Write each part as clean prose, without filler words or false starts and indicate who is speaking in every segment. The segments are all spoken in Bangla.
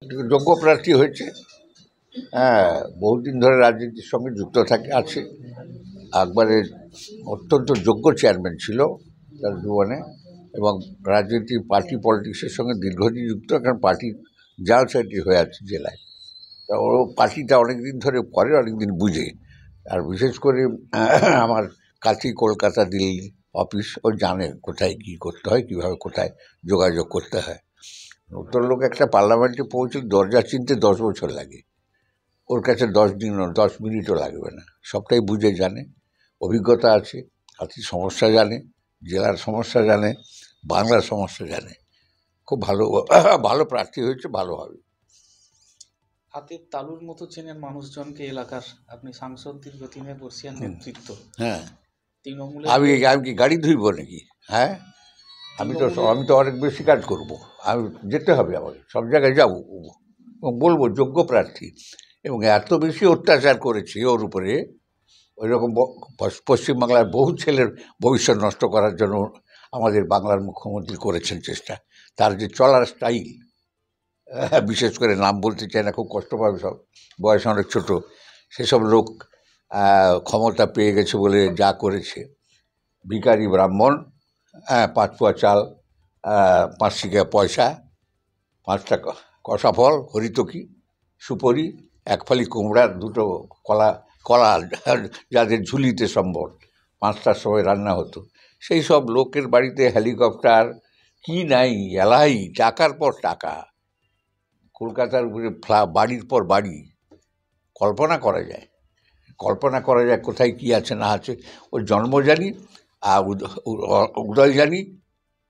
Speaker 1: যোগ্য প্রার্থী হয়েছে। হ্যাঁ, বহুদিন ধরে রাজনীতির সঙ্গে যুক্ত আছে। একবারে অত্যন্ত যোগ্য চেয়ারম্যান ছিল তার জীবনে, এবং রাজনীতি পার্টি পলিটিক্সের সঙ্গে দীর্ঘদিন যুক্ত, কারণ পার্টি জেনারেল সেক্রেটারি হয়ে আছে জেলায়। তা ও পার্টিটা অনেকদিন ধরে করে, অনেকদিন বুঝে। আর বিশেষ করে আমার কাছেই কলকাতা দিল্লি অফিস, ও জানে কোথায় কী করতে হয়, কীভাবে কোথায় যোগাযোগ করতে হয়। নতুন লোক একটা পার্লামেন্টে পৌঁছে দরজা চিনতে 10 বছর লাগে, ওর কাছে 10 দিন 10 মিনিটও লাগবে না। সবটাই বুঝে জানে, অভিজ্ঞতা আছে, হাতির সমস্যা জানে, জেলার সমস্যা জানে, বাংলার সমস্যা জানে। খুব ভালো ভালো প্রার্থী হয়েছে, ভালো হবে।
Speaker 2: হাতের তালুর মতো চেনেন মানুষজনকে এলাকার। আপনি সাংসদ দীর্ঘদিনের বর্ষিয়ান নেতৃত্ব।
Speaker 1: হ্যাঁ,
Speaker 2: তৃণমূলে
Speaker 1: আমি কি গাড়ি ধুইব নাকি? হ্যাঁ, আমি তো অনেক বেশি কাজ করব। আমি যেতে হবে, আমাকে সব জায়গায় যাবো এবং বলবো যোগ্য প্রার্থী। এবং এত বেশি অত্যাচার করেছে ওর উপরে, ওই রকম পশ্চিমবাংলার বহু ছেলের ভবিষ্যৎ নষ্ট করার জন্য আমাদের বাংলার মুখ্যমন্ত্রী করেছেন চেষ্টা। তার যে চলার স্টাইল, বিশেষ করে নাম বলতে চাই না, খুব কষ্ট পাবে সব, বয়স অনেক ছোটো, সেসব লোক ক্ষমতা পেয়ে গেছে বলে যা করেছে। ভিখারি ব্রাহ্মণ, 5 পোয়া চাল, 5 শিকা পয়সা, 5টা কষা ফল, হরিতকি, সুপরি, 1 ফালি কুমড়ার 2টো কলা যাদের ঝুলিতে সম্ভব, 5টার সময় রান্না হতো। সেই সব লোকের বাড়িতে হেলিকপ্টার কি নাই, এলাই টাকার পর টাকা, কলকাতার উপরে বাড়ির পর বাড়ি। কল্পনা করা যায় কোথায় কি আছে না আছে। ওর জন্ম জানি, আর উদয় জানি,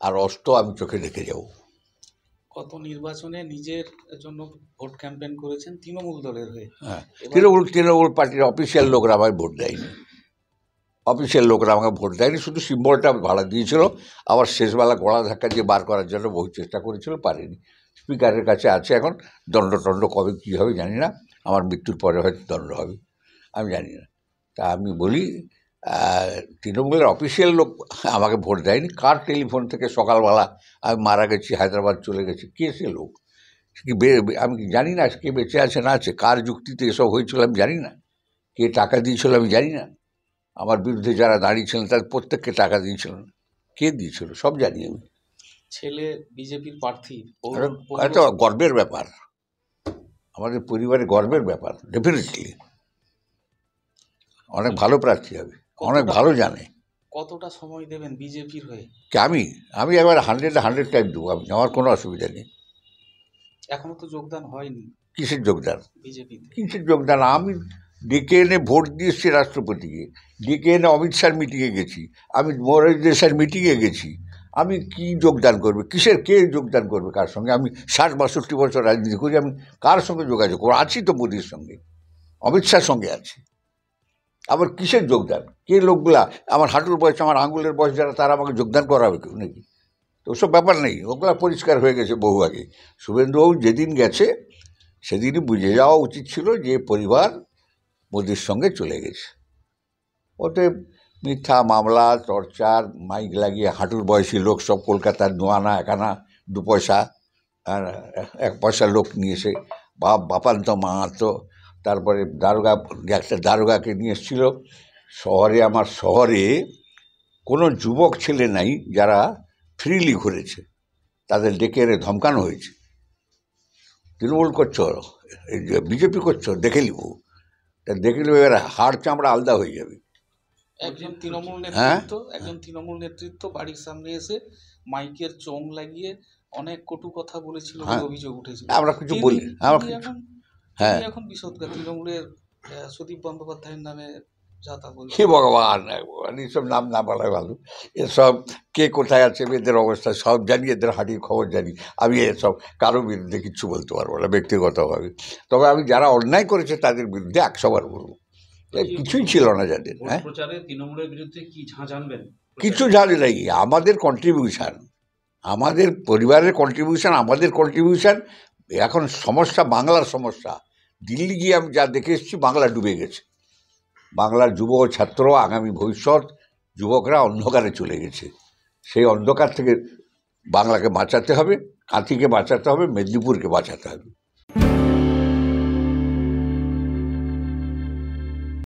Speaker 1: আর অস্ত আমি চোখে দেখে যাব।
Speaker 2: গত নির্বাচনে নিজের জন্য ভোট ক্যাম্পেন করেছেন তৃণমূল দলের হয়ে।
Speaker 1: হ্যাঁ, তৃণমূল পার্টির অফিসিয়াল লোকরা আমায় ভোট দেয়নি। শুধু সিম্বলটা ভাড়া দিয়েছিল, আবার শেষবেলা গলা ধাক্কা দিয়ে বার করার জন্য বহু চেষ্টা করেছিল, পারেনি। স্পিকারের কাছে আছে এখন, দণ্ড কবে কী হবে জানি না, আমার মৃত্যুর পরে হয়তো দণ্ড হবে, আমি জানি না। তা আমি বলি, তৃণমূলের অফিসিয়াল লোক আমাকে ভোট দেয়নি। কার টেলিফোন থেকে সকালবেলা আমি মারা গেছি, হায়দ্রাবাদ চলে গেছি, কে সে লোক? আমি জানি না কে বেঁচে আছে না আছে, কার যুক্তিতে এসব হয়েছিল আমি জানি না, কে টাকা দিয়েছিল আমি জানি না, আমার বিরুদ্ধে যারা দাঁড়িয়েছিলেন তাদের প্রত্যেককে টাকা দিয়েছিল না, কে দিয়েছিল সব জানি আমি।
Speaker 2: ছেলে বিজেপির প্রার্থী,
Speaker 1: এটা গর্বের ব্যাপার, আমাদের পরিবারে গর্বের ব্যাপার। ডেফিনেটলি অনেক ভালো প্রার্থী হবে, অনেক ভালো জানে।
Speaker 2: কতটা সময় দেবেন বিজেপির হয়ে?
Speaker 1: আমি এবার 100 টাইম দেবো, আমার কোনো অসুবিধা নেই।
Speaker 2: এখনো তো যোগদান হয়নি।
Speaker 1: কিসের যোগদান?
Speaker 2: বিজেপিতে
Speaker 1: কিসের যোগদান? আমি ডেকে এনে ভোট দিয়ে এসছি রাষ্ট্রপতিকে, ডেকে এনে অমিত শাহর মিটিংয়ে গেছি, আমি মোরারজি দেশাইয়ের মিটিংয়ে গেছি। আমি কি যোগদান করবে? কে যোগদান করবে কার সঙ্গে? আমি 60-62 বছর রাজনীতি করি, আমি কার সঙ্গে যোগাযোগ করবো? আছি তো মোদির সঙ্গে, অমিত শাহর সঙ্গে আছি, আবার কিসের যোগদান? কে লোকগুলা আমার হাঁটুর বয়স, আমার আঙুলের বয়স যারা, তারা আমাকে যোগদান করাবে কেউ নাকি? তো ওসব ব্যাপার নেই, ওগুলা পরিষ্কার হয়ে গেছে বহু আগে। শুভেন্দুবাবু যেদিন গেছে সেদিনই বুঝে যাওয়া উচিত ছিল যে পরিবার মোদির সঙ্গে চলে গেছে। ওতে মিথ্যা মামলা, টর্চার, মাইক লাগিয়ে হাঁটুর বয়সী লোক সব কলকাতার নোয়ানা একানা 2 পয়সা আর 1 পয়সার লোক নিয়ে এসে বাপান্ত মাহাতো, তারপরে একটা দারোগাকে নিয়ে এসেছিল আমার শহরে কোনো যুবক ছেলে নাই যারা ফ্রিলি ঘুরেছে, তাদের ডেকে এনে ধমকানো হয়েছে। তৃণমূল করছো, বিজেপি করছো, দেখে নিব, এবার হাড় চামড়া আলাদা হয়ে যাবে।
Speaker 2: একজন তৃণমূল নেতৃত্ব বাড়ির সামনে এসে মাইকের চোং লাগিয়ে অনেক কটু কথা বলেছিল বলে অভিযোগ উঠেছিল।
Speaker 1: আমরা কিছু বলি,
Speaker 2: এখন বিষদগার তৃণমূলের সুদীপ বন্দ্যোপাধ্যায়ের নামে
Speaker 1: হে ভগবান, এইসব নাম না বলাই ভালো। এসব কে কোথায় আছে, এদের অবস্থা সব জানি, এদের হাঁটির খবর জানি। আমি এসব কারো বিরুদ্ধে কিচ্ছু বলতে পারবো না ব্যক্তিগতভাবে, তবে আমি যারা অন্যায় করেছে তাদের বিরুদ্ধে 100 বার বলবো। কিছুই ছিল না যাদের। হ্যাঁ,
Speaker 2: তৃণমূলের বিরুদ্ধে কি জানবেন?
Speaker 1: কিছু জানি নাই। আমাদের কন্ট্রিবিউশন, আমাদের পরিবারের কন্ট্রিবিউশন, আমাদের কন্ট্রিবিউশন। এখন সমস্যা বাংলার সমস্যা। দিল্লি গিয়ে আমি যা দেখে এসেছি, বাংলা ডুবে গেছে। বাংলার যুব ছাত্র, আগামী ভবিষ্যৎ যুবকরা অন্ধকারে চলে গেছে। সেই অন্ধকার থেকে বাংলাকে বাঁচাতে হবে, কাঁথিকে বাঁচাতে হবে, মেদিনীপুরকে বাঁচাতে হবে। করব।